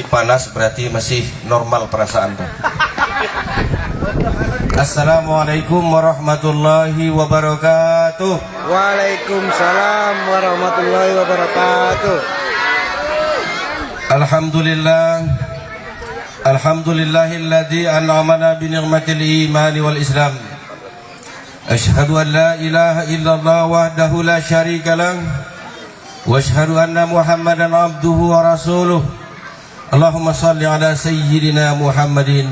panas berarti masih normal perasaan tuh. Assalamualaikum warahmatullahi wabarakatuh. Waalaikumsalam warahmatullahi wabarakatuh. Alhamdulillah, alhamdulillahilladzi an'amana bi ni'matil iman wal islam. Asyhadu an la ilaha illallah wahdahu la syarika lah wa asyhadu anna Muhammadan abduhu wa rasuluh. Allahumma salli ala sayyidina Muhammadin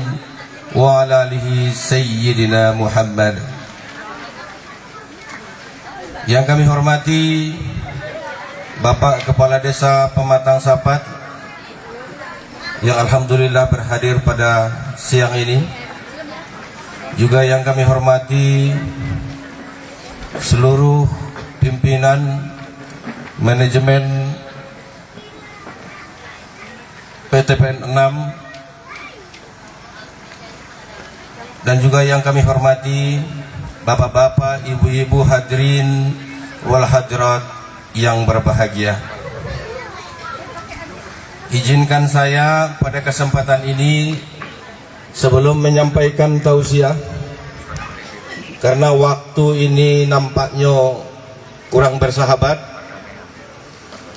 wa ala alihi sayyidina Muhammad. Yang kami hormati Bapak Kepala Desa Pematang Sapat yang alhamdulillah berhadir pada siang ini. Juga yang kami hormati seluruh pimpinan manajemen PTPN 6 dan juga yang kami hormati bapak-bapak, ibu-ibu hadirin wal hadirat yang berbahagia. Izinkan saya pada kesempatan ini sebelum menyampaikan tausiah, karena waktu ini nampaknya kurang bersahabat,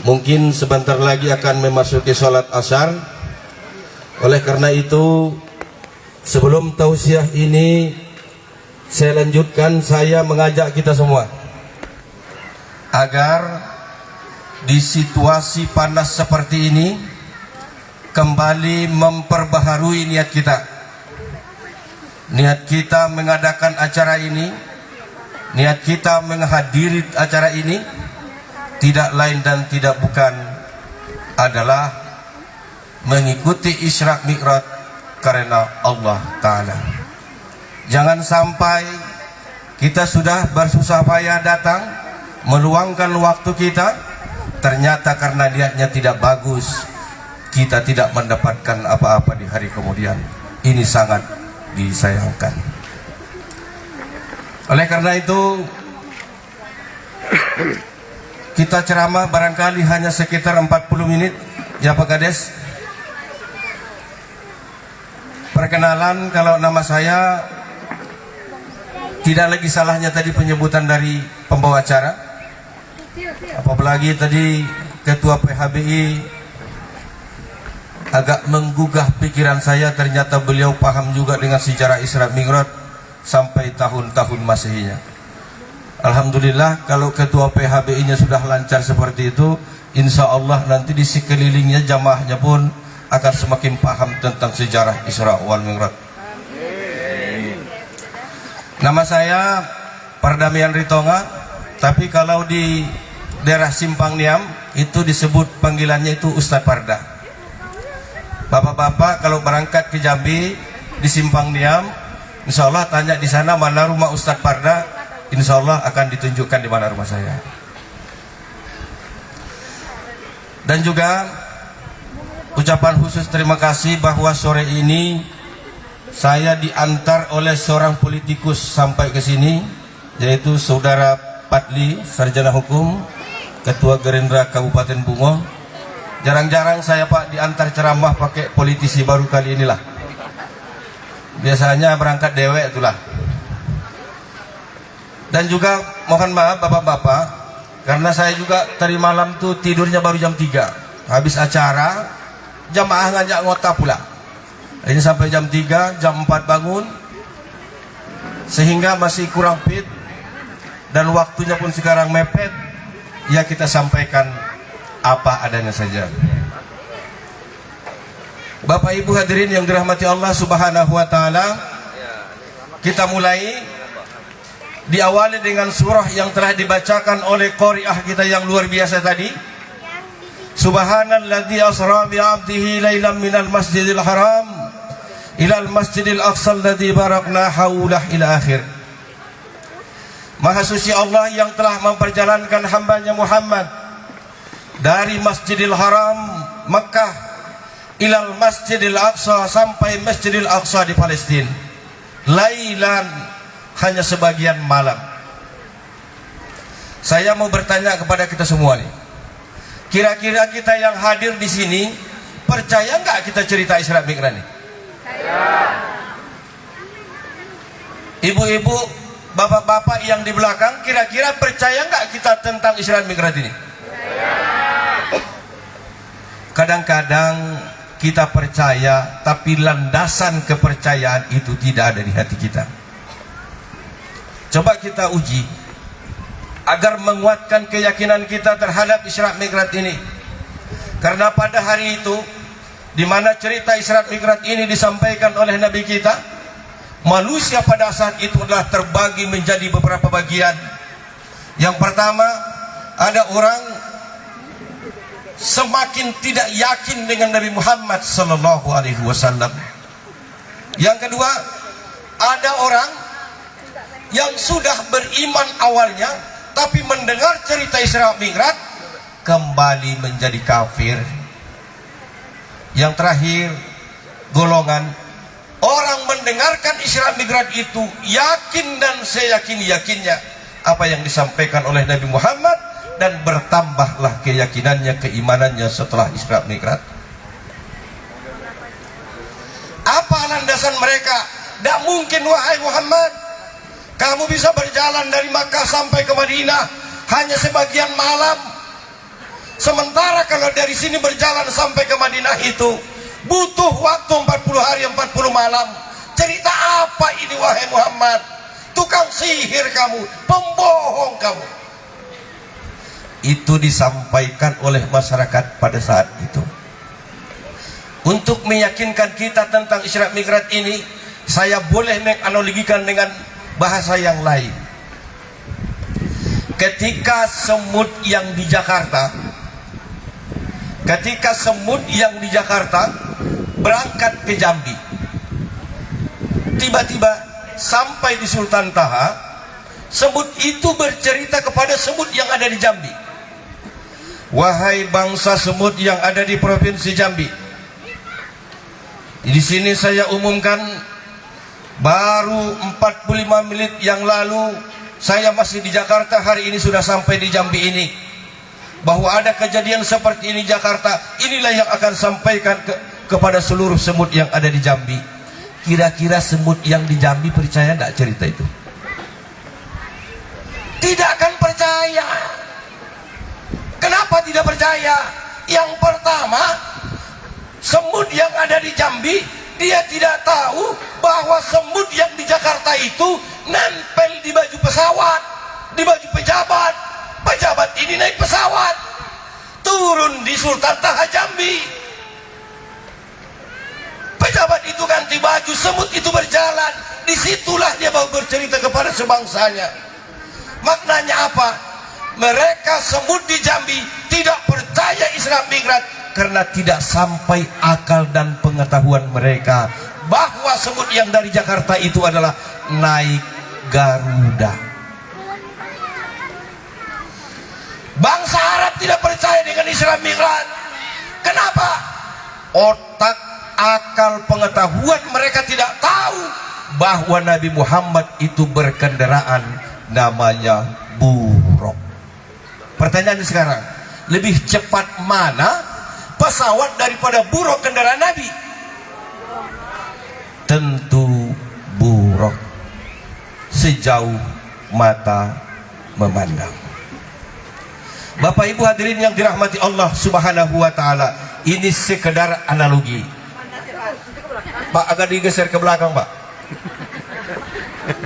mungkin sebentar lagi akan memasuki sholat asar. Oleh karena itu, sebelum tausiah ini saya lanjutkan, saya mengajak kita semua agar di situasi panas seperti ini kembali memperbaharui niat kita. Niat kita mengadakan acara ini, niat kita menghadiri acara ini tidak lain dan tidak bukan adalah mengikuti Isra Mi'raj karena Allah Ta'ala. Jangan sampai kita sudah bersusah payah datang, meluangkan waktu kita, ternyata karena niatnya tidak bagus, kita tidak mendapatkan apa-apa di hari kemudian. Ini sangat disayangkan. Oleh karena itu, kita ceramah barangkali hanya sekitar 40 menit, ya Pak Kades. Perkenalan, kalau nama saya tidak lagi salahnya tadi penyebutan dari pembawa acara. Apalagi tadi Ketua PHBI agak menggugah pikiran saya, ternyata beliau paham juga dengan sejarah Isra Mi'raj sampai tahun-tahun Masehinya. Alhamdulillah, kalau Ketua PHBI-nya sudah lancar seperti itu, insya Allah nanti di sekelilingnya jamaahnya pun akan semakin paham tentang sejarah Isra wal Mi'raj. Nama saya Pardamian Ritonga, tapi kalau di daerah Simpang Niam itu disebut panggilannya itu Ustadz Parda. Bapak-bapak kalau berangkat ke Jambi di Simpang Niam, insya Allah tanya di sana mana rumah Ustadz Parda, insya Allah akan ditunjukkan di mana rumah saya. Dan juga ucapan khusus terima kasih bahwa sore ini saya diantar oleh seorang politikus sampai ke sini, yaitu Saudara Padli, Sarjana Hukum, Ketua Gerindra Kabupaten Bungo. Jarang-jarang saya Pak diantar ceramah pakai politisi, baru kali inilah. Biasanya berangkat dewek itulah. Dan juga mohon maaf bapak-bapak, karena saya juga tadi malam tuh tidurnya baru jam 3. Habis acara, jamaah ngajak ngota pula. Ini sampai jam 3, jam 4 bangun. Sehingga masih kurang fit. Dan waktunya pun sekarang mepet. Ya kita sampaikan apa adanya saja. Bapak Ibu hadirin yang dirahmati Allah Subhanahu wa Ta'ala, kita mulai. Diawali dengan surah yang telah dibacakan oleh qari'ah kita yang luar biasa tadi. Subhanalladzi asra bi 'abdihi lailan minal masjidil haram ilal masjidil aqsal ladzi barakna haulah ila akhir. Maha suci Allah yang telah memperjalankan hambanya Muhammad dari Masjidil Haram Makkah ilal Masjidil Aqsa, sampai Masjidil Aqsa di Palestina. Lailan, hanya sebagian malam. Saya mau bertanya kepada kita semua nih. Kira-kira kita yang hadir di sini percaya nggak kita cerita Isra Mi'raj ini? Ibu-ibu, bapak-bapak yang di belakang, kira-kira percaya nggak kita tentang Isra Mi'raj ini? Kadang-kadang kita percaya, tapi landasan kepercayaan itu tidak ada di hati kita. Coba kita uji agar menguatkan keyakinan kita terhadap Isra Mi'raj ini. Karena pada hari itu, di mana cerita Isra Mi'raj ini disampaikan oleh Nabi kita, manusia pada saat itu adalah terbagi menjadi beberapa bagian. Yang pertama, ada orang semakin tidak yakin dengan Nabi Muhammad sallallahu alaihi wasallam. Yang kedua, ada orang yang sudah beriman awalnya, tapi mendengar cerita Isra Mi'raj kembali menjadi kafir. Yang terakhir, golongan orang mendengarkan Isra Mi'raj itu yakin dan seyakin-yakinnya apa yang disampaikan oleh Nabi Muhammad, dan bertambahlah keyakinannya, keimanannya setelah Isra Mi'raj. Apa landasan mereka? Tidak mungkin wahai Muhammad, kamu bisa berjalan dari Makkah sampai ke Madinah hanya sebagian malam. Sementara kalau dari sini berjalan sampai ke Madinah itu butuh waktu 40 hari 40 malam. Cerita apa ini wahai Muhammad? Tukang sihir kamu, pembohong kamu. Itu disampaikan oleh masyarakat pada saat itu. Untuk meyakinkan kita tentang Isra Mi'raj ini, saya boleh menganalogikan dengan bahasa yang lain. Ketika semut yang di Jakarta berangkat ke Jambi, tiba-tiba sampai di Sultan Taha, semut itu bercerita kepada semut yang ada di Jambi, wahai bangsa semut yang ada di provinsi Jambi, di sini saya umumkan, baru 45 menit yang lalu saya masih di Jakarta, hari ini sudah sampai di Jambi ini, bahwa ada kejadian seperti ini Jakarta. Inilah yang akan sampaikan kepada seluruh semut yang ada di Jambi. Kira-kira semut yang di Jambi percaya tidak cerita itu? Tidak akan percaya. Kenapa tidak percaya? Yang pertama, semut yang ada di Jambi, dia tidak tahu bahwa semut yang di Jakarta itu nempel di baju pesawat, di baju pejabat. Pejabat ini naik pesawat, turun di Sultan Taha Jambi. Pejabat itu ganti baju, semut itu berjalan. Disitulah dia mau bercerita kepada sebangsanya. Maknanya apa? Mereka semut di Jambi tidak percaya Isra Mi'raj karena tidak sampai akal dan pengetahuan mereka bahwa semut yang dari Jakarta itu adalah naik Garuda. Bangsa Arab tidak percaya dengan Isra Mi'raj. Kenapa? Otak, akal, pengetahuan mereka tidak tahu bahwa Nabi Muhammad itu berkendaraan namanya buruk. Pertanyaan sekarang, lebih cepat mana pesawat daripada buruk kendaraan Nabi? Tentu buruk, sejauh mata memandang. Bapak Ibu hadirin yang dirahmati Allah Subhanahu wa taala, ini sekedar analogi. Pak, agak digeser ke belakang, Pak.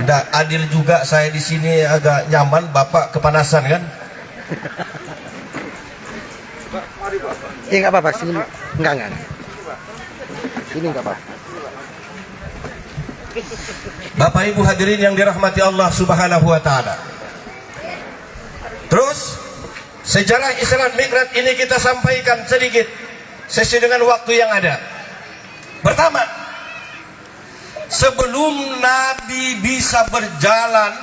Tidak adil juga saya di sini agak nyaman, Bapak kepanasan kan? Enggak apa-apa, sini enggak. Sini enggak apa. Bapak Ibu hadirin yang dirahmati Allah Subhanahu wa taala. Terus sejarah Isra Mi'raj ini kita sampaikan sedikit sesuai dengan waktu yang ada. Pertama, sebelum Nabi bisa berjalan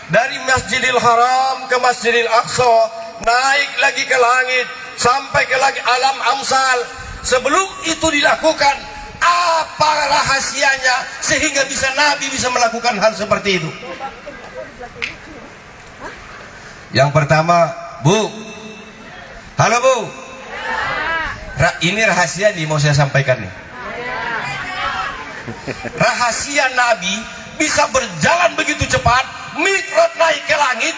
dari Masjidil Haram ke Masjidil Aqsa, naik lagi ke langit sampai ke lagi alam Amsal, sebelum itu dilakukan, apa rahasianya sehingga bisa Nabi bisa melakukan hal seperti itu? Yang pertama, Bu. Halo Bu. Ini rahasia nih mau saya sampaikan nih. Rahasia Nabi bisa berjalan begitu cepat, Mi'raj naik ke langit.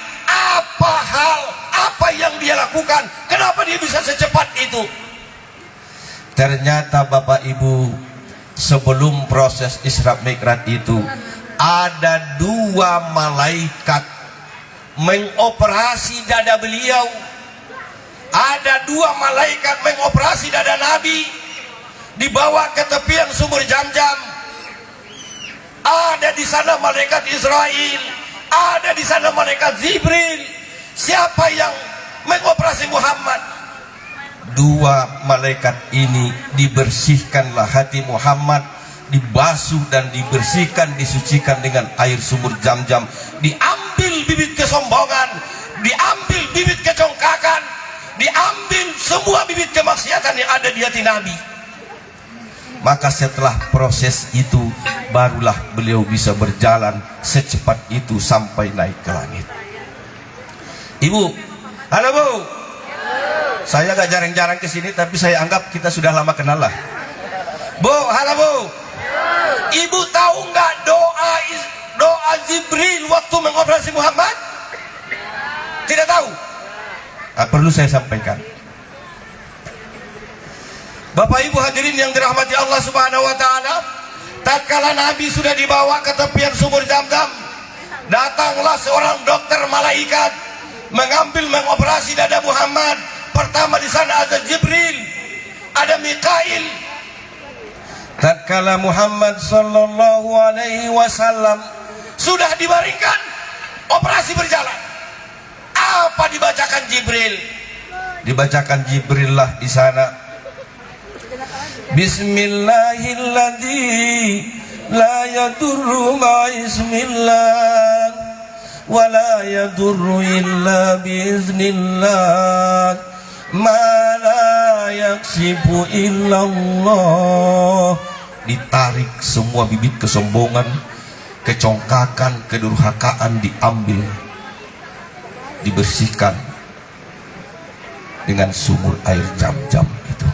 Apa yang dia lakukan? Kenapa dia bisa secepat itu? Ternyata Bapak Ibu, sebelum proses Isra Mi'raj itu ada 2 malaikat mengoperasi dada beliau. Ada 2 malaikat mengoperasi dada Nabi, dibawa ke tepian sumur Jam-Jam. Ada di sana malaikat Israel, ada di sana malaikat Jibril. Siapa yang mengoperasi Muhammad? 2 malaikat ini dibersihkanlah hati Muhammad, dibasuh dan dibersihkan, disucikan dengan air sumur Jam-Jam. Diambil bibit kesombongan, diambil bibit kecongkakan, diambil semua bibit kemaksiatan yang ada di hati Nabi. Maka setelah proses itu barulah beliau bisa berjalan secepat itu sampai naik ke langit. Ibu, halo Bu. Saya gak jarang-jarang kesini, tapi saya anggap kita sudah lama kenal lah. Bu, halo Bu. Ibu tahu nggak doa Jibril waktu mengoperasi Muhammad? Tidak tahu? Perlu saya sampaikan. Bapak Ibu hadirin yang dirahmati Allah Subhanahu wa taala, tatkala Nabi sudah dibawa ke tepian sumur Jam-Jam, datanglah seorang dokter malaikat mengoperasi dada Muhammad. Pertama di sana ada Jibril, ada Mikail. Tatkala Muhammad sallallahu alaihi wasallam sudah dibaringkan, operasi berjalan. Apa dibacakan Jibril? Dibacakan Jibril lah di sana. Bismillahilladzi la yadurru ma'ismillah wa la yadurru illa biiznillah ma la yaksifu illallah. Ditarik semua bibit kesombongan, kecongkakan, kedurhakaan, diambil, dibersihkan dengan sumur air Jam-Jam itu.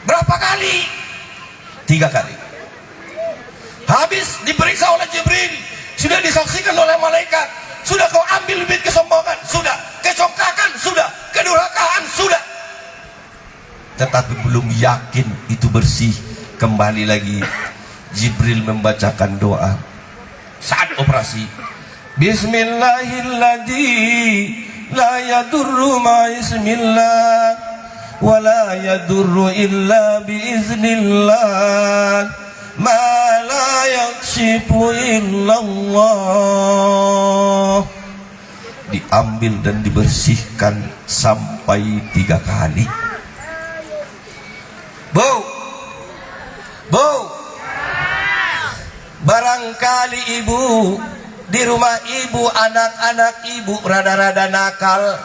Berapa kali? 3 kali. Habis diperiksa oleh Jibril, sudah disaksikan oleh malaikat. Sudah kau ambil bibit kesombongan, sudah. Kecongkakan, sudah. Kedurhakaan, sudah. Tetapi belum yakin itu bersih. Kembali lagi Jibril membacakan doa saat operasi. Bismillahilladzi la yadurru ma'ismillah wa la yadurru illa biiznillah ma la yaksifu illallah. Diambil dan dibersihkan sampai 3 kali. Bu, barangkali ibu di rumah ibu, anak-anak ibu rada-rada nakal.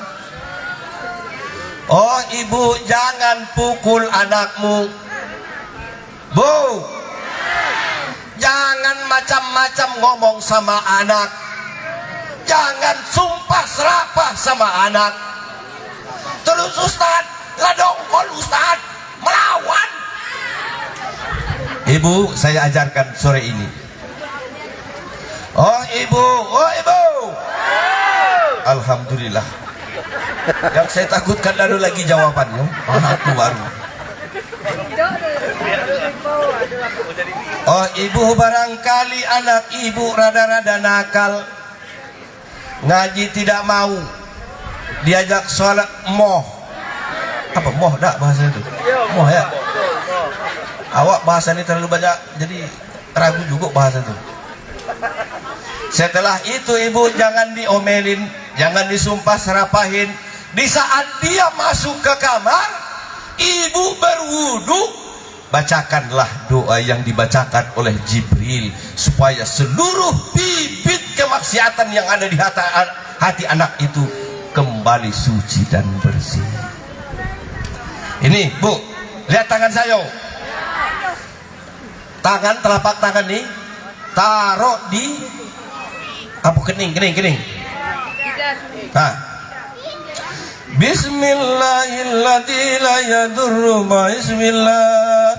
Oh ibu, jangan pukul anakmu. Bu, jangan macam-macam ngomong sama anak. Jangan sumpah serapah sama anak. Terus Ustaz, ladongkol Ustaz, melawan. Ibu, saya ajarkan sore ini. Oh ibu. Alhamdulillah. Yang saya takutkan lalu lagi jawabannya. Aku baru. Oh ibu, barangkali anak ibu rada-rada nakal, ngaji tidak mau, diajak sholat moh. Apa moh? Dak bahasa itu. Moh ya. Awak bahasa ini terlalu banyak, jadi ragu juga bahasa itu. Setelah itu ibu jangan diomelin, jangan disumpah serapahin. Di saat dia masuk ke kamar, ibu berwudu, bacakanlah doa yang dibacakan oleh Jibril supaya seluruh bibit kemaksiatan yang ada di hati anak itu kembali suci dan bersih. Ini Bu, lihat tangan saya. Tangan, telapak tangan nih taruh di apa, kening. Nah, Bismillahilladzi la yadurru ma ismillah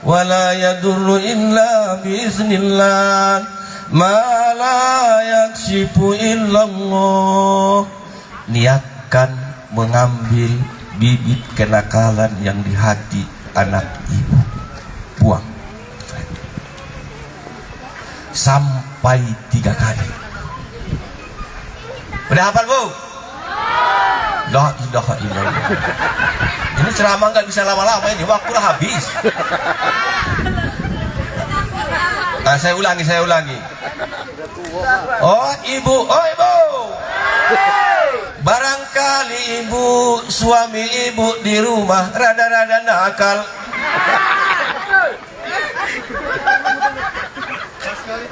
wa la yadurru illa biiznillah ma la yaksifu illallah. Niatkan mengambil bibit kenakalan yang di hati anak ibu, buang sampai 3 kali. Udah hafal, Bu? La ilaha illallah. Ini ceramah nggak bisa lama-lama, ini waktu udah habis. Nah, saya ulangi. Oh ibu, barangkali ibu, suami ibu di rumah rada-rada nakal.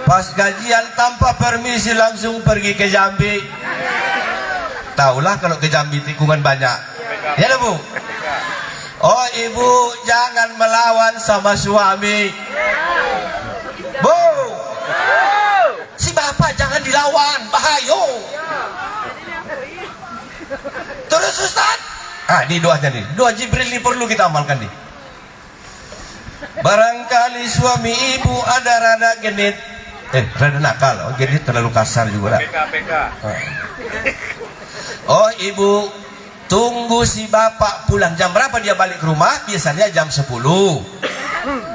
Pas gajian tanpa permisi langsung pergi ke Jambi. Taulah kalau ke Jambi tikungan banyak. Ya lah, Bu. Oh ibu, jangan melawan sama suami. Bu, si bapak jangan dilawan, bahaya. Terus Ustaz, ini doanya nih, doa Jibril ini perlu kita amalkan nih. Barangkali suami ibu ada rada genit, rada nakal. Oh, genit terlalu kasar juga. PK. Oh ibu, tunggu si bapak pulang. Jam berapa dia balik ke rumah? Biasanya jam 10.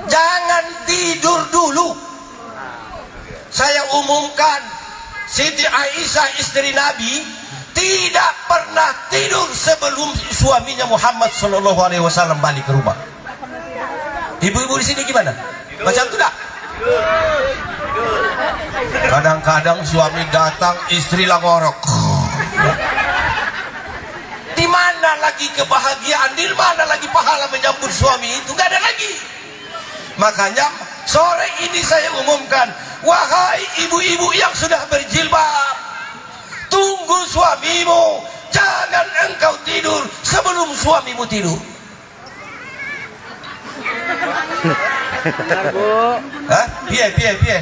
Jangan tidur dulu. Saya umumkan, Siti Aisyah istri Nabi tidak pernah tidur sebelum suaminya Muhammad SAW balik ke rumah. Ibu-ibu di sini gimana? Macam itu tak? Kadang-kadang suami datang, istri langorok. Di mana lagi kebahagiaan? Di mana lagi pahala menyambut suami itu? Gak ada lagi. Makanya sore ini saya umumkan, wahai ibu-ibu yang sudah berjilbab, tunggu suamimu, jangan engkau tidur sebelum suamimu tidur. Hah? Piye.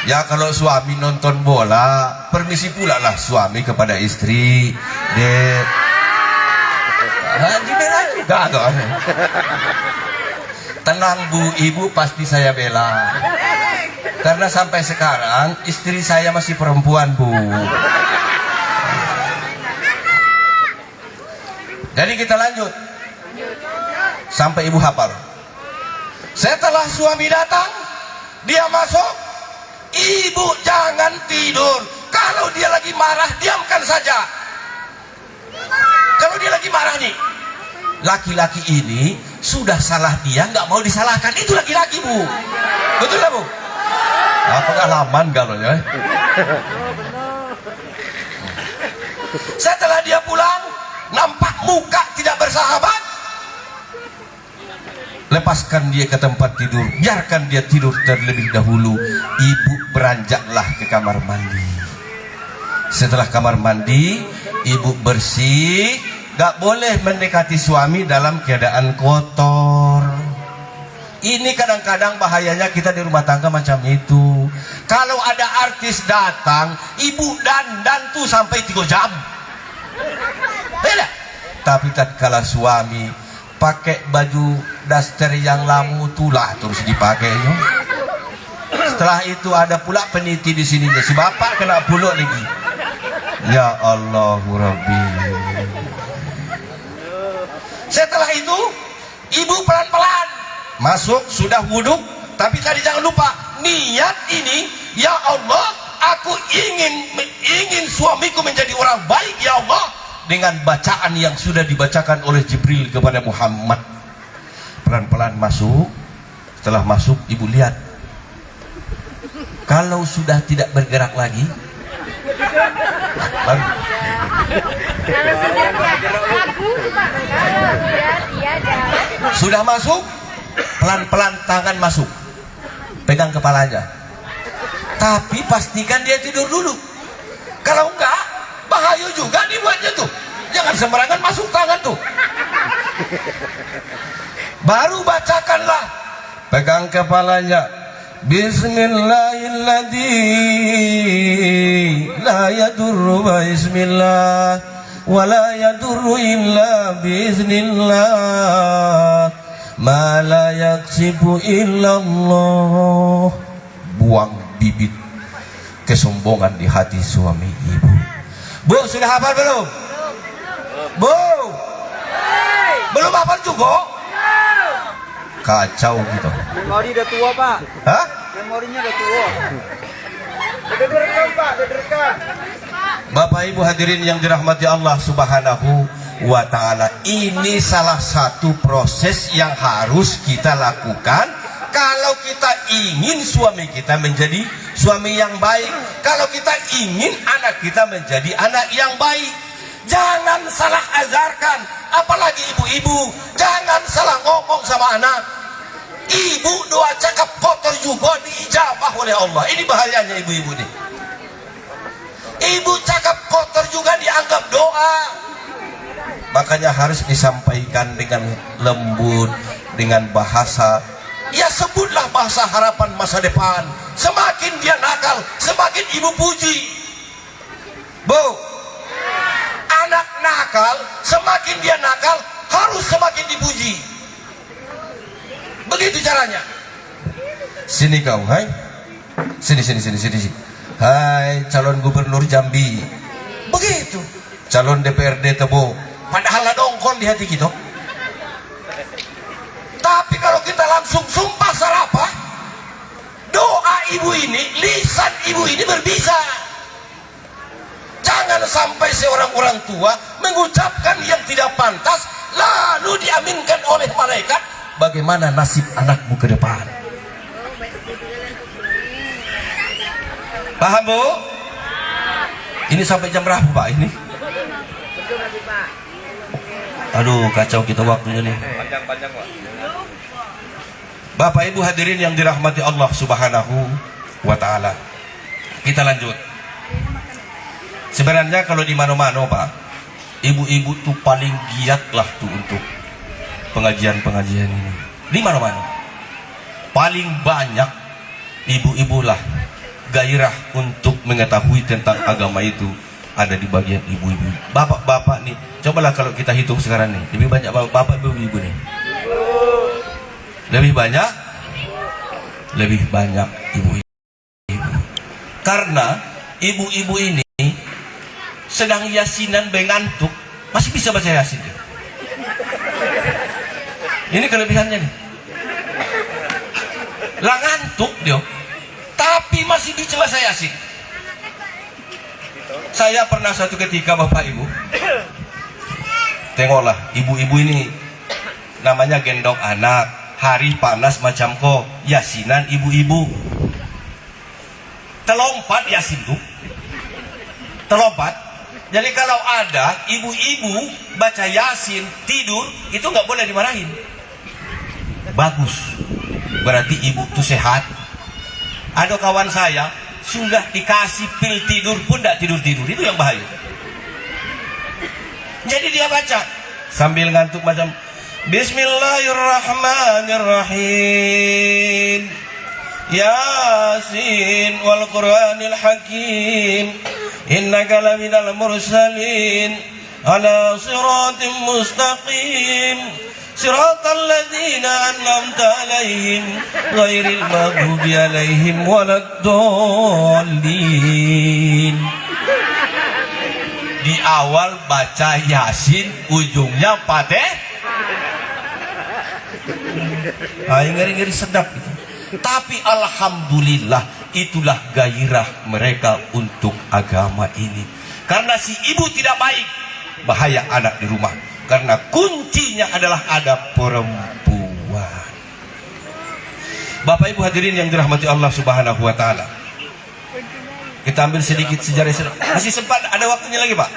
Ya kalau suami nonton bola, permisi pula lah suami kepada istri. Gak. Tenang Bu, ibu pasti saya bela. Karena sampai sekarang istri saya masih perempuan, Bu. Jadi kita lanjut sampai ibu hafal. Setelah suami datang, dia masuk, ibu jangan tidur. Kalau dia lagi marah, diamkan saja. Kalau dia lagi marah nih, laki-laki ini sudah salah dia, nggak mau disalahkan. Itu laki-laki, Bu. Betul lah, Bu? Pengalaman kalau ya. Setelah dia pulang, nampak muka tidak bersahabat, lepaskan dia ke tempat tidur, biarkan dia tidur terlebih dahulu. Ibu beranjaklah ke kamar mandi. Setelah kamar mandi, ibu bersih. Gak boleh mendekati suami dalam keadaan kotor. Ini kadang-kadang bahayanya kita di rumah tangga macam itu. Kalau ada artis datang, ibu dandan tuh sampai 3 jam. Beda. Tapi tatkala suami pakai baju daster yang lamu tulah terus dipakai. Setelah itu ada pula peniti di sini. Si bapak kena puluk lagi. Ya Allah Rabbi. Setelah itu ibu pelan-pelan masuk, sudah wudhu. Tapi tadi jangan lupa niat ini, ya Allah, aku ingin suamiku menjadi orang baik, ya Allah, dengan bacaan yang sudah dibacakan oleh Jibril kepada Muhammad. Pelan-pelan masuk. Setelah masuk, ibu lihat, kalau sudah tidak bergerak lagi, sudah masuk, pelan-pelan tangan masuk, pegang kepalanya, tapi pastikan dia tidur dulu. Kalau enggak, bahaya juga dibuatnya tuh. Jangan sembarangan masuk tangan tuh. Baru bacakanlah, pegang kepalanya, Bismillahilladzi la yadurru ma ismillah wa la yadurru illa biiznillah ma la yaksibu illallah. Buang bibit kesombongan di hati suami ibu. Bu, sudah hafal belum? Bu, belum hafal juga? Kacau gitu. Memori udah tua, Pak. Hah? Memorinya udah tua. Udah direkam, Pak, udah direkam. Bapak Ibu hadirin yang dirahmati Allah Subhanahu wa taala, ini salah satu proses yang harus kita lakukan kalau kita ingin suami kita menjadi suami yang baik, kalau kita ingin anak kita menjadi anak yang baik. Jangan salah ajarkan, apalagi ibu-ibu, jangan salah ngomong sama anak. Ibu doa cakap kotor juga diijabah oleh Allah. Ini bahayanya ibu-ibu nih. Ibu cakap kotor juga dianggap doa. Makanya harus disampaikan dengan lembut, dengan bahasa, ya sebutlah bahasa harapan masa depan. Semakin dia nakal, semakin ibu puji. Bu, anak nakal, semakin dia nakal harus semakin dipuji. Begitu caranya. Sini kau, hai. Sini. Hai, calon gubernur Jambi. Begitu. Calon DPRD Tebo. Padahal ada ongkol di hati kita. Tapi kalau kita langsung sumpah serapah, doa ibu ini, lisan ibu ini berbisa. Jangan sampai seorang orang tua mengucapkan yang tidak pantas, lalu diaminkan oleh malaikat. Bagaimana nasib anakmu ke depan? Paham, Bu? Ini sampai jam berapa, Pak? Ini? Aduh, kacau kita waktunya nih. Panjang, Pak. Bapak Ibu hadirin yang dirahmati Allah Subhanahu wa taala. Kita lanjut. Sebenarnya kalau di mana-mana, Pak, ibu-ibu tuh paling giat lah tuh untuk pengajian-pengajian ini. Di mana-mana. Paling banyak ibu-ibu lah gairah untuk mengetahui tentang agama itu ada di bagian ibu-ibu. Bapak-bapak nih, cobalah kalau kita hitung sekarang nih, lebih banyak bapak ibu-ibu nih. Lebih banyak ibu-ibu. Karena ibu-ibu ini sedang yasinan bengantuk, masih bisa baca yasin. Ini kelebihannya nih. Lah ngantuk dia, tapi masih bisa baca yasin. Saya pernah suatu ketika, Bapak Ibu, tengoklah ibu-ibu ini namanya gendong anak, hari panas macam kok, yasinan ibu-ibu. Telompat yasin tuh. Telompat. Jadi kalau ada ibu-ibu baca yasin tidur, itu nggak boleh dimarahin. Bagus. Berarti ibu tuh sehat. Ada kawan saya sudah dikasih pil tidur pun tidak tidur-tidur, itu yang bahaya. Jadi dia baca sambil ngantuk macam Bismillahirrahmanirrahim, Yasin wal Qur'anil Hakim, innaka laminal mursalin ala siratim mustaqim, siratal ladzina an'amta alaihim ghairil maghdubi alaihim waladdallin. Di awal baca Yasin, ujungnya Fatihah. Ngeri-ngeri sedap itu. Tapi alhamdulillah, itulah gairah mereka untuk agama ini. Karena si ibu tidak baik, bahaya anak di rumah. Karena kuncinya adalah ada perempuan. Bapak Ibu hadirin yang dirahmati Allah Subhanahu wa taala. Kita ambil sedikit sejarah. Masih sempat, ada waktunya lagi, Pak?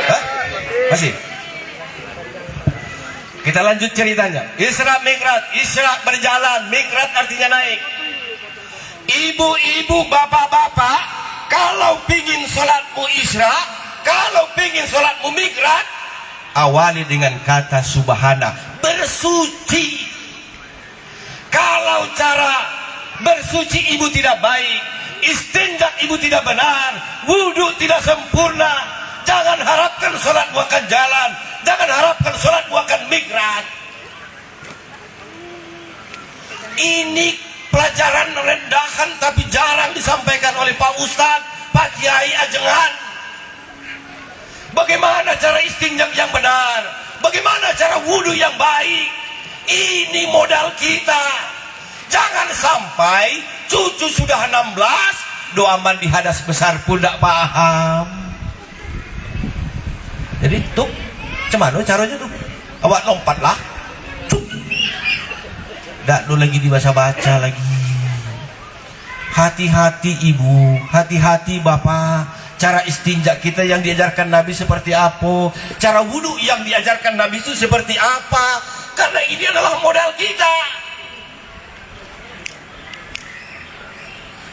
Hah? Masih? Kita lanjut ceritanya. Isra Mi'raj, Isra berjalan, Mi'raj artinya naik. Ibu-ibu, bapak-bapak, kalau pingin sholatmu Isra, kalau pingin sholatmu Mi'raj, awali dengan kata subhana, bersuci. Kalau cara bersuci ibu tidak baik, istinja ibu tidak benar, wudhu tidak sempurna. Jangan harapkan sholatmu akan jalan, jangan harapkan sholatmu akan mikrat. Ini pelajaran rendahan tapi jarang disampaikan oleh Pak Ustadz, Pak Kiai Ajengan. Bagaimana cara istinja yang benar, bagaimana cara wudhu yang baik. Ini modal kita. Jangan sampai cucu sudah 16, doa mandi hadas besar pun tidak paham. Jadi tuh, cemana caranya tuh? Awak lompatlah. Tidak lu lagi dibaca-baca lagi. Hati-hati ibu, hati-hati bapak. Cara istinja kita yang diajarkan Nabi seperti apa? Cara wudhu yang diajarkan Nabi itu seperti apa? Karena ini adalah modal kita.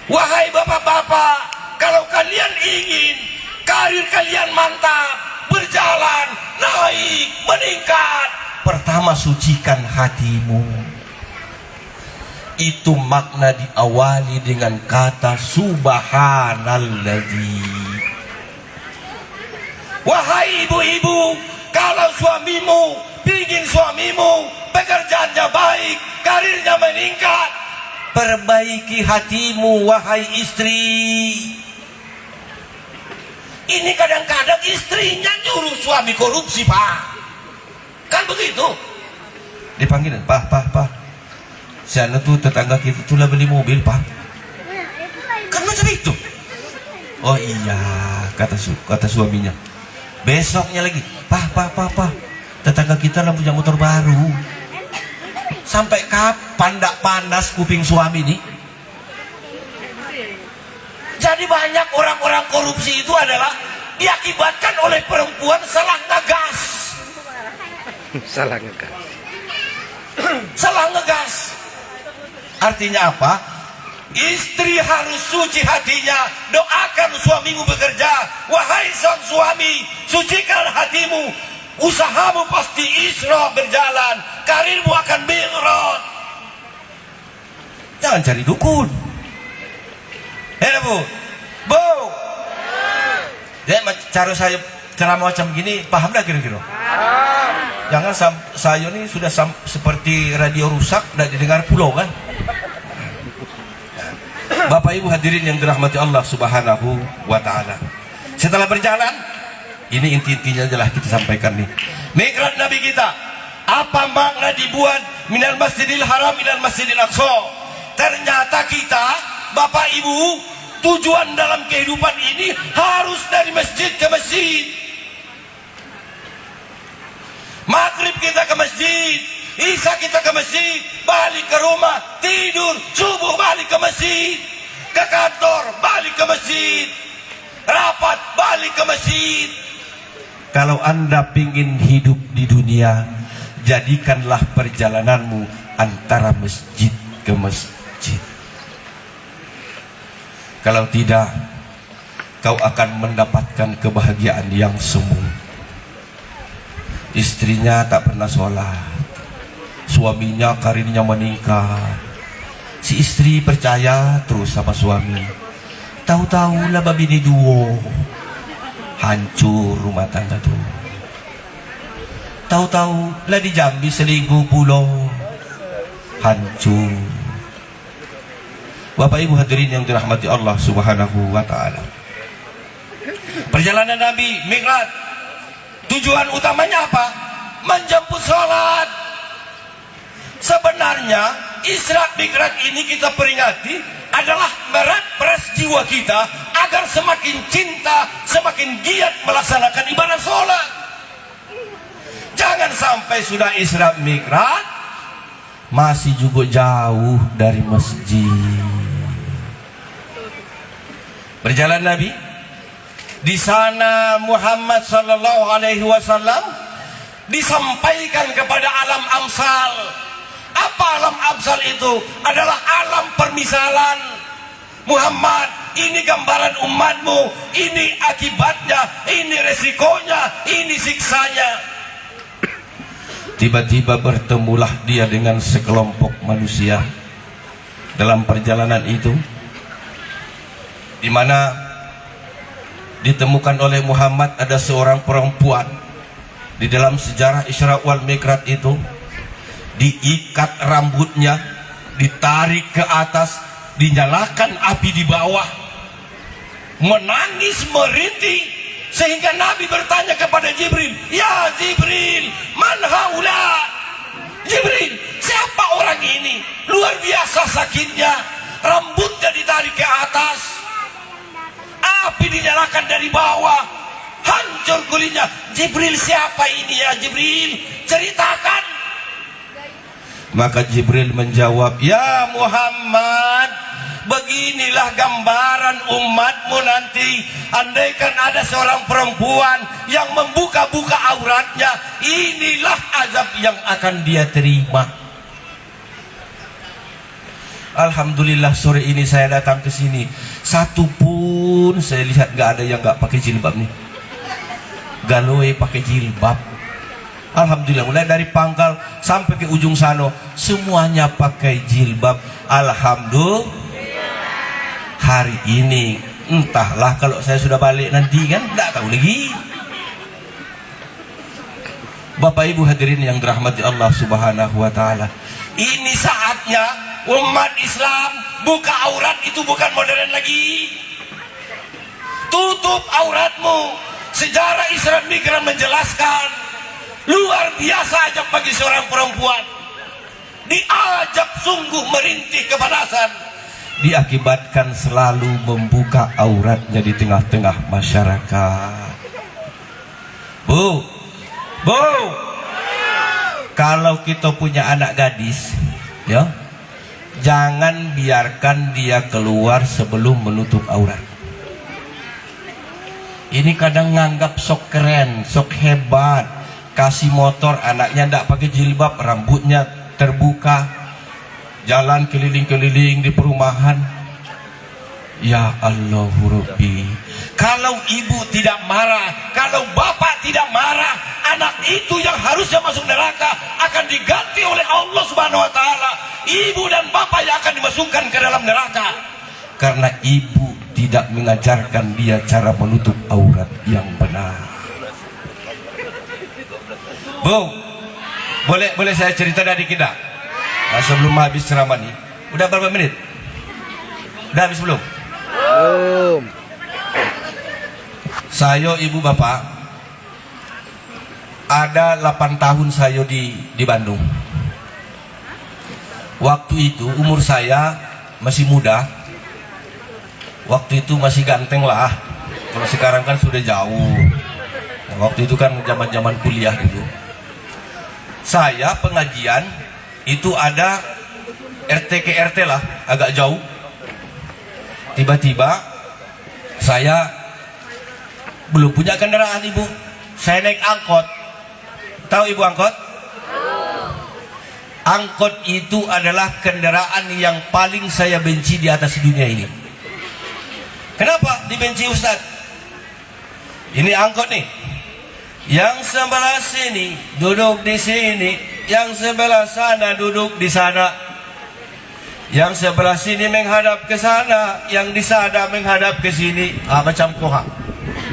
Wahai bapak-bapak, kalau kalian ingin karir kalian mantap, berjalan, naik, meningkat, pertama sucikan hatimu. Itu makna diawali dengan kata subhanalladzi. Wahai ibu-ibu, kalau suamimu ingin suamimu pekerjaannya baik, karirnya meningkat, perbaiki hatimu wahai istri. Ini kadang-kadang istrinya nyuruh suami korupsi, Pak. Kan begitu? Dipanggil, Pak. Sana tuh tetangga kita tuh lah beli mobil, Pak. Kan macam itu. Oh iya, kata suaminya. Besoknya lagi, Pak. Tetangga kita lah punya motor baru. Sampai kapan ndak panas kuping suami nih? Jadi banyak orang-orang korupsi itu adalah diakibatkan oleh perempuan salah ngegas. Salah ngegas. Artinya apa? Istri harus suci hatinya. Doakan suamimu bekerja. Wahai sang suami, sucikan hatimu. Usahamu pasti isra berjalan, karirmu akan mi'raj. Jangan cari dukun. Bu. Cara saya ceramah macam gini, paham dah kira-kira? Jangan saya ini sudah seperti radio rusak, tidak didengar pulau kan? Bapak Ibu hadirin yang dirahmati Allah Subhanahu wa Ta'ala. Setelah berjalan, ini inti-intinya adalah kita sampaikan nih. Mi'raj Nabi kita. Apa makna dibuat minal masjidil haram minal masjidil aqsa? Ternyata kita, Bapak Ibu, tujuan dalam kehidupan ini harus dari masjid ke masjid. Maghrib kita ke masjid, Isya kita ke masjid, balik ke rumah, tidur, subuh balik ke masjid, ke kantor, balik ke masjid, rapat, balik ke masjid. Kalau Anda ingin hidup di dunia, jadikanlah perjalananmu antara masjid ke masjid. Kalau tidak, kau akan mendapatkan kebahagiaan yang semu. Istrinya tak pernah sholat, suaminya karirnya meningkat. Si istri percaya terus sama suami. Tahu-tahu lah bini duo, hancur rumah tangga tuh. Tahu-tahu lah di Jambi selingkuh pulau, hancur. Bapak Ibu hadirin yang dirahmati Allah Subhanahu wa Ta'ala. Perjalanan Nabi Mi'raj, tujuan utamanya apa? Menjemput sholat. Sebenarnya Isra Mi'raj ini kita peringati adalah merepress jiwa kita agar semakin cinta, semakin giat melaksanakan ibadah sholat. Jangan sampai sudah Isra Mi'raj masih juga jauh dari masjid. Berjalan Nabi, di sana Muhammad sallallahu alaihi wasallam disampaikan kepada alam amsal. Apa alam amsal itu? Adalah alam permisalan. Muhammad, ini gambaran umatmu, ini akibatnya, ini resikonya, ini siksanya. Tiba-tiba bertemulah dia dengan sekelompok manusia dalam perjalanan itu, di mana ditemukan oleh Muhammad ada seorang perempuan. Di dalam sejarah Isra wal Mi'raj itu diikat rambutnya, ditarik ke atas, dinyalakan api di bawah, menangis merintih, sehingga Nabi bertanya kepada Jibril, "Ya Jibril, man haula?" Jibril, siapa orang ini? Luar biasa sakitnya, rambutnya ditarik ke atas, api dinyalakan dari bawah, hancur kulitnya. Jibril, siapa ini ya Jibril? Ceritakan. Maka Jibril menjawab, "Ya Muhammad, beginilah gambaran umatmu nanti. Andaikan ada seorang perempuan yang membuka-buka auratnya, inilah azab yang akan dia terima." Alhamdulillah sore ini saya datang ke sini, satu pun saya lihat nggak ada yang nggak pakai jilbab nih. Galoe pakai jilbab. Alhamdulillah, mulai dari pangkal sampai ke ujung sana semuanya pakai jilbab. Alhamdulillah. Hari ini entahlah kalau saya sudah balik nanti kan tidak tahu lagi. Bapak Ibu hadirin yang dirahmati Allah Subhanahu wa taala, ini saatnya umat Islam buka aurat. Itu bukan modern lagi. Tutup auratmu. Sejarah Isra Mi'raj menjelaskan luar biasa ajab bagi seorang perempuan, diajak sungguh merintih kepanasan, diakibatkan selalu membuka auratnya di tengah-tengah masyarakat. Bu, kalau kita punya anak gadis, ya, jangan biarkan dia keluar sebelum menutup aurat. Ini kadang nganggap sok keren, sok hebat, kasih motor anaknya ndak pakai jilbab, rambutnya terbuka, jalan keliling-keliling di perumahan. Ya Allah Rabbi, kalau ibu tidak marah, kalau bapak tidak marah, anak itu yang harusnya masuk neraka akan diganti oleh Allah Subhanahu wa taala. Ibu dan bapak yang akan dimasukkan ke dalam neraka karena ibu tidak mengajarkan dia cara menutup aurat yang benar. Bu, boleh saya cerita dari kita? Nah, sebelum habis ceramah nih, udah berapa menit? Udah habis belum? Belum. Saya ibu bapak, ada 8 tahun saya di Bandung. Waktu itu umur saya masih muda. Waktu itu masih ganteng lah. Kalau sekarang kan sudah jauh. Nah, waktu itu kan zaman-zaman kuliah dulu. Saya pengajian itu ada RT ke RT lah, agak jauh. Tiba-tiba saya belum punya kendaraan ibu. Saya naik angkot. Tahu ibu angkot? Angkot itu adalah kendaraan yang paling saya benci di atas dunia ini. Kenapa dibenci Ustaz? Ini angkot nih. Yang sebelah sini duduk di sini, yang sebelah sana duduk di sana. Yang sebelah sini menghadap ke sana, yang di sana menghadap ke sini. Macam koha.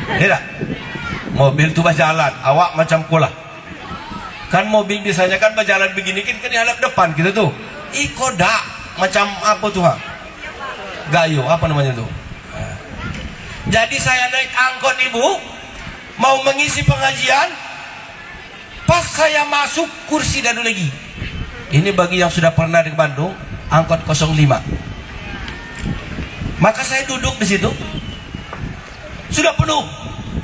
Tidak. Mobil itu berjalan, awak macam kola. Kan mobil biasanya kan berjalan begini kan dihadap depan gitu tuh. Ikoda macam apa tuh? Gayo, apa namanya tuh? Jadi saya naik angkot ibu, mau mengisi pengajian. Pas saya masuk kursi dadu lagi. Ini bagi yang sudah pernah di Bandung, angkot 05. Maka saya duduk di situ. Sudah penuh.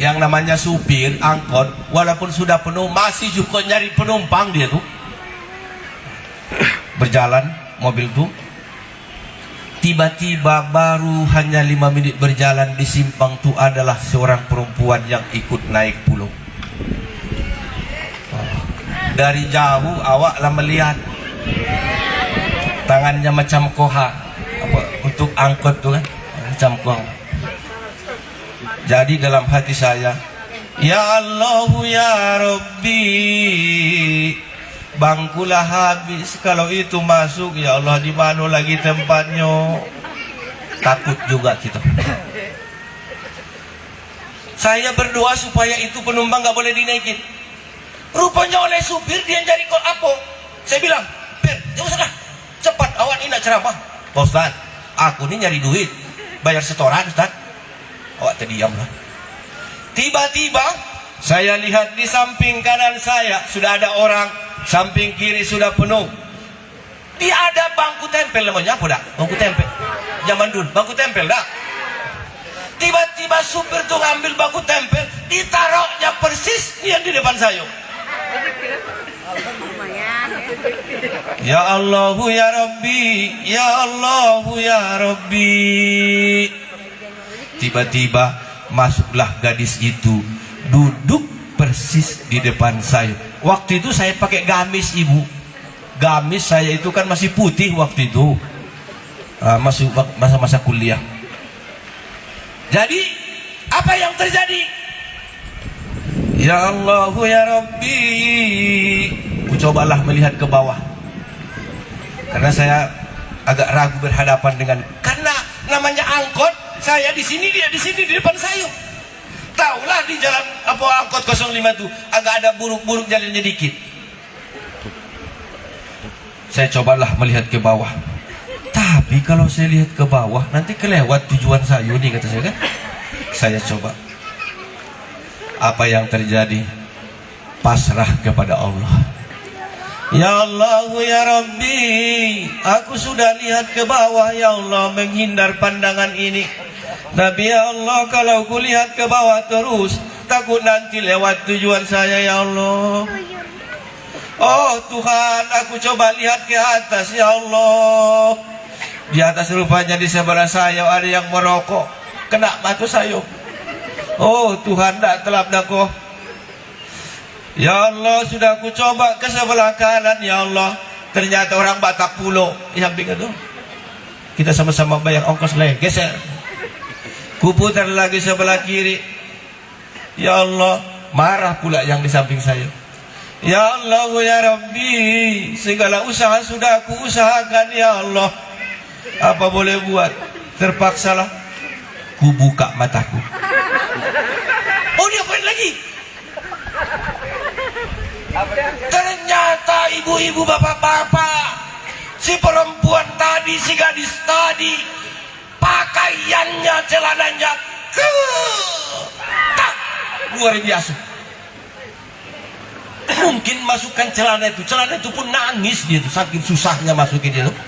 Yang namanya supir angkot, walaupun sudah penuh masih juga nyari penumpang dia tuh. Berjalan mobil tuh. Tiba-tiba baru hanya 5 menit berjalan di simpang itu adalah seorang perempuan yang ikut naik pulau. Dari jauh awaklah melihat tangannya macam koha, apa untuk angkot tuh kan, macam koha. Jadi dalam hati saya, ya Allah ya Rabbi, bangkulah habis. Kalau itu masuk, ya Allah, di mana lagi tempatnya? Takut juga kita. Saya berdoa supaya itu penumpang nggak boleh dinaikin. Rupanya oleh supir dia cari kok apa? Saya bilang, "Pir, jangan usah, cepat awan ini nak ceramah." "Pak Ustaz, aku ini nyari duit, bayar setoran Ustaz." Awak terdiamlah. Tiba-tiba saya lihat di samping kanan saya sudah ada orang, samping kiri sudah penuh. Dia ada bangku tempel, namanya apa dah? Bangku tempel. Zaman dulu, bangku tempel dah. Tiba-tiba supir tuh ngambil bangku tempel, ditaruhnya persis yang di depan saya. Ya Allah ya Rabbi, ya Allah ya Rabbi. Tiba-tiba masuklah gadis itu, duduk persis di depan saya. Waktu itu saya pakai gamis, ibu. Gamis saya itu kan masih putih waktu itu, masih masa-masa kuliah. Jadi apa yang terjadi? Ya Allah ya Rabbi, ku cobalah melihat ke bawah, karena saya agak ragu berhadapan dengan, karena namanya angkot, saya di sini, dia di sini, di depan saya. Taulah di jalan apa angkot 05 itu agak ada buruk-buruk jalannya dikit. Saya cobalah melihat ke bawah. Tapi kalau saya lihat ke bawah, nanti kelewat tujuan saya nih, kata saya kan. Saya coba. Apa yang terjadi? Pasrah kepada Allah. Ya Allah ya Rabbi, aku sudah lihat ke bawah, ya Allah, menghindar pandangan ini. Tapi ya Allah, kalau ku lihat ke bawah terus, takut nanti lewat tujuan saya, ya Allah. Oh Tuhan, aku coba lihat ke atas, ya Allah. Di atas rupanya di sebelah saya ada yang merokok, kena mata saya. Oh Tuhan, tak telap dako. Ya Allah, sudah aku coba ke sebelah kanan, ya Allah. Ternyata orang Batak Pulau yang bingung itu. Kita sama-sama bayar ongkos lagi, geser. Kuputar lagi sebelah kiri. Ya Allah, marah pula yang di samping saya. Ya Allah ya Rabbi, segala usaha sudah aku usahakan, ya Allah. Apa boleh buat? Terpaksalah ku buka mataku. Oh, dia poin lagi. Ternyata ibu-ibu, bapak-bapak, si perempuan tadi, si gadis tadi, pakaiannya, celananya luar biasa. Mungkin masukkan celana itu pun nangis dia tuh, saking susahnya masukin dia tuh.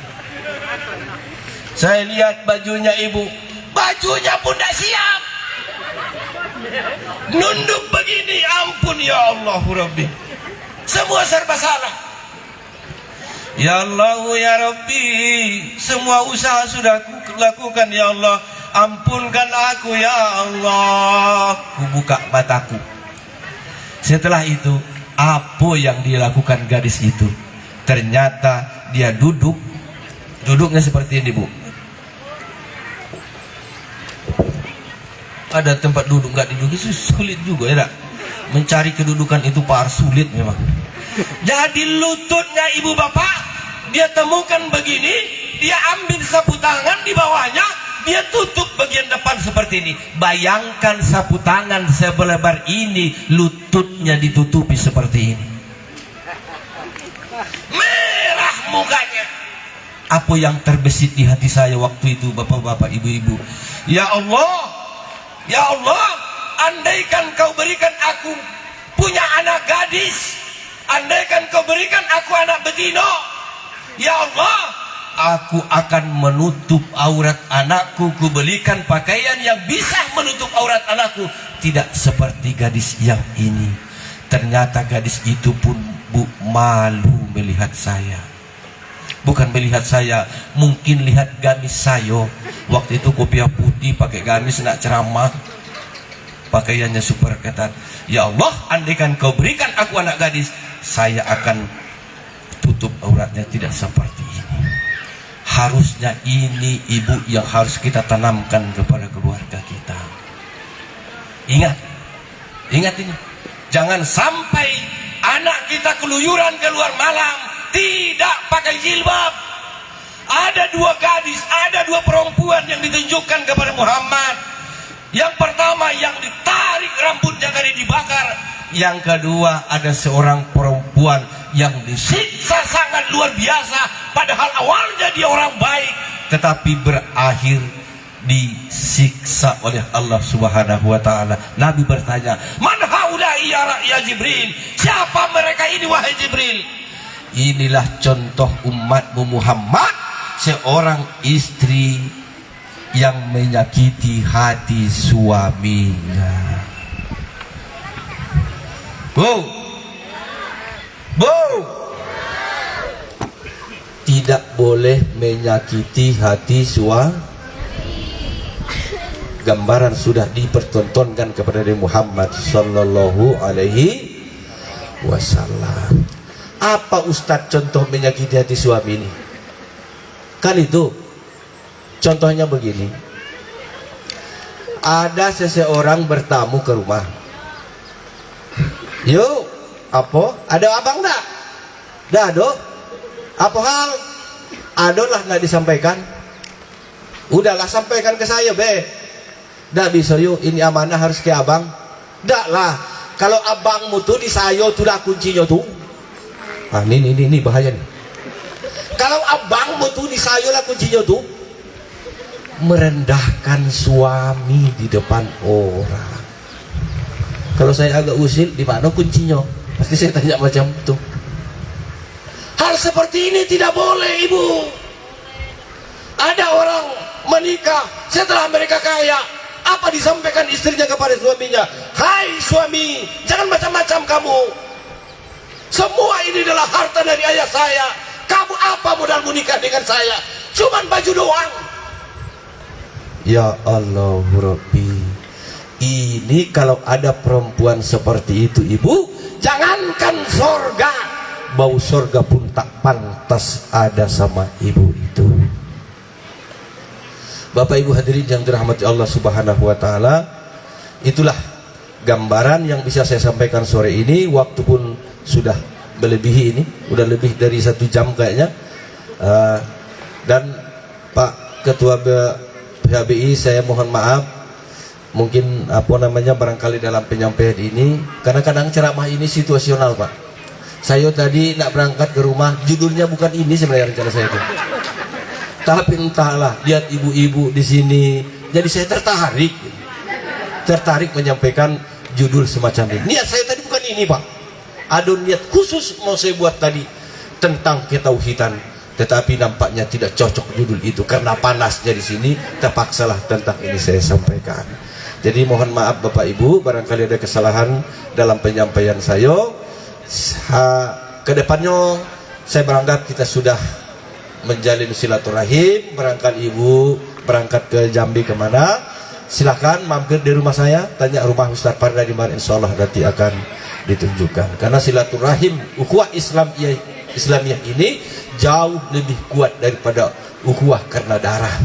Saya lihat bajunya ibu, bajunya pun tidak siap, nunduk begini, ampun ya Allah Rabbi, semua serba salah. Ya Allah ya Rabbi, semua usaha sudah aku lakukan, ya Allah, ampunkan aku ya Allah. Ku buka mataku. Setelah itu, apa yang dilakukan gadis itu? Ternyata dia duduknya seperti ini, Bu. Ada tempat duduk nggak duduk itu sulit juga ya, mencari kedudukan itu sulit memang. Jadi lututnya ibu bapak dia temukan begini, dia ambil sapu tangan di bawahnya, dia tutup bagian depan seperti ini. Bayangkan sapu tangan sebelebar ini, lututnya ditutupi seperti ini. Merah mukanya. Apa yang terbesit di hati saya waktu itu, bapak-bapak, ibu-ibu? Ya Allah, ya Allah, andaikan kau berikan aku punya anak gadis, andaikan kau berikan aku anak betina, ya Allah, aku akan menutup aurat anakku, ku belikan pakaian yang bisa menutup aurat anakku. Tidak seperti gadis yang ini. Ternyata gadis itu pun, Bu, malu melihat saya. Bukan melihat saya, mungkin lihat gamis saya. Waktu itu kopiah putih, pakai gamis nak ceramah, pakaiannya super ketat. Ya Allah, andaikan kau berikan aku anak gadis, saya akan tutup auratnya, tidak seperti ini. Harusnya ini, ibu, yang harus kita tanamkan kepada keluarga kita. Ingat ini, jangan sampai anak kita kita keluyuran keluar malam tidak pakai jilbab. Ada dua gadis, ada dua perempuan yang ditunjukkan kepada Muhammad. Yang pertama yang ditarik rambutnya kali dibakar. Yang kedua ada seorang perempuan yang disiksa sangat luar biasa. Padahal awalnya dia orang baik, tetapi berakhir disiksa oleh Allah Subhanahu wa taala. Nabi bertanya, "Man haula'i ya Jibril?" Siapa mereka ini wahai Jibril? Inilah contoh umatmu Muhammad, seorang istri yang menyakiti hati suaminya. Tidak boleh menyakiti hati suami. Gambaran sudah dipertontonkan kepada Nabi Muhammad sallallahu alaihi wasallam. Apa Ustadz contoh menyakiti hati suami ini? Kan itu contohnya begini. Ada seseorang bertamu ke rumah. Yuk, apa? Ada abang dah? Dah do? Apa hal? Adolah nggak disampaikan? Udahlah sampaikan ke saya be. Dah bisa yuk, ini amanah harus ke abang. Dah lah, kalau abangmu tuh di sayo tuh dah kuncinya tuh. Ah ini bahaya nih. Kalau abangmu tuh di sayo lah kuncinya tuh. Merendahkan suami di depan orang. Kalau saya agak usil, di mana kuncinya? Pasti saya tanya macam itu. Hal seperti ini tidak boleh, ibu. Ada orang menikah setelah mereka kaya. Apa disampaikan istrinya kepada suaminya? Hai suami, jangan macam-macam kamu. Semua ini adalah harta dari ayah saya. Kamu apa modal menikah dengan saya? Cuman baju doang. Ya Allah Rabbi. Ini kalau ada perempuan seperti itu ibu, jangankan sorga, bau sorga pun tak pantas ada sama ibu itu. Bapak Ibu hadirin yang dirahmati Allah Subhanahu wa taala, itulah gambaran yang bisa saya sampaikan sore ini. Waktu pun sudah melebihi ini, udah lebih dari 1 jam kayaknya. Dan Pak Ketua PHBI, saya mohon maaf, mungkin barangkali dalam penyampaian ini, kadang-kadang ceramah ini situasional Pak. Saya tadi nak berangkat ke rumah, judulnya bukan ini sebenarnya rencana saya itu. Tapi entahlah, lihat ibu-ibu di sini, jadi saya tertarik menyampaikan judul semacam ini. Niat saya tadi bukan ini Pak. Ada niat khusus mau saya buat tadi tentang ketauhidan, tetapi nampaknya tidak cocok judul itu karena panasnya di sini. Terpaksalah tentang ini saya sampaikan. Jadi mohon maaf Bapak Ibu, barangkali ada kesalahan dalam penyampaian saya. Kedepannya saya beranggap kita sudah menjalin silaturahim. Barangkali ibu berangkat ke Jambi kemana, silahkan mampir di rumah saya, tanya rumah Ustaz Parda di mana, insya Allah nanti akan ditunjukkan. Karena silaturahim ukhuwah Islamiyah ini jauh lebih kuat daripada ukhuwah karena darah,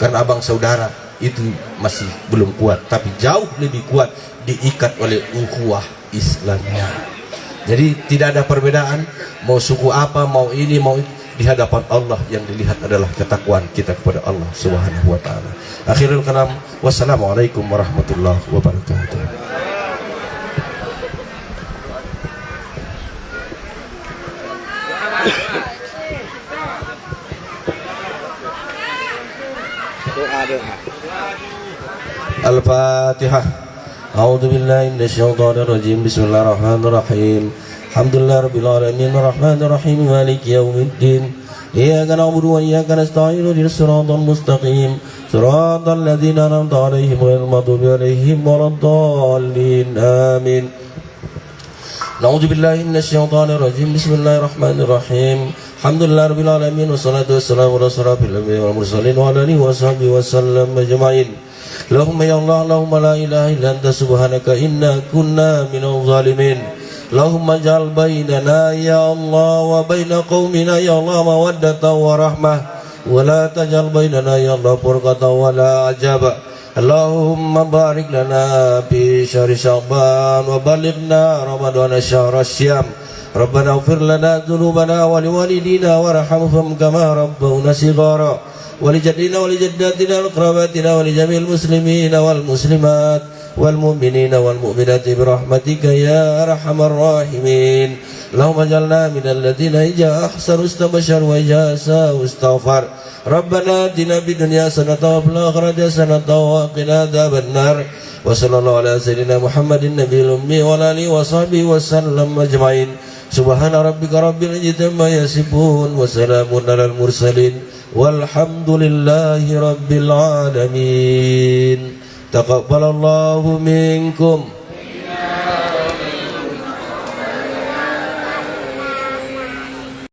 karena abang saudara itu masih belum kuat, tapi jauh lebih kuat diikat oleh ukhuwah Islamiyah. Jadi tidak ada perbedaan, mau suku apa, mau ini, mau itu. Di hadapan Allah yang dilihat adalah ketakwaan kita kepada Allah Subhanahu wa taala. Akhirul kalam, wassalamualaikum warahmatullahi wabarakatuh. Doa. Al-Fatihah. A'udzu billahi minasyaitonir rajim. Bismillahirrahmanirrahim. Alhamdulillah rabbil alamin arrahmanir rahim maliki yaumiddin. Iyyaka na'budu wa iyyaka nasta'in ihdinas siratal mustaqim. Siratal ladzina an'amta 'alaihim ghairil maghdubi 'alaihim waladdallin. Amin. Na'udzu billahi minasyaitonir rajim. Bismillahirrahmanirrahim. Alhamdulillah rabbil alamin wassalatu wassalamu ala asyrafil anbiya'i wal mursalin wa ala alihi washabihi wasallam ajma'in. Allahumma ya Allah, Allahumma la ilaha illa anta subhanaka inna kunna minadh zalimin. Allahumma ja'al bainana ya Allah wa baina qaumina ya Allah mawaddatan wa rahmah, wa la taj'al bainana ya Allah furqatan wa la ajaba. اللهم بارك لنا في شهر شعبان وبلغنا رمضان شهر الصيام ربنا اغفر لنا ذنوبنا ولوالدينا وارحمهم كما ربونا صغارا ولجدنا ولجداتنا وأقرباتنا ولجميع المسلمين والمسلمات والمؤمنين والمؤمنات برحمتك يا أرحم الراحمين اللهم اجعلنا من الذين إذا أحسنوا استبشروا وإذا أساءوا استغفر ربنا آتنا في الدنيا حسنة وفي الآخرة حسنة وقنا عذاب النار وصلى الله على سيدنا محمد النبي الأمي وعلى آله وصحبه وسلم أجمعين سبحان ربك رب العزة عما يصفون وسلام على المرسلين والحمد لله رب العالمين تقبل الله منكم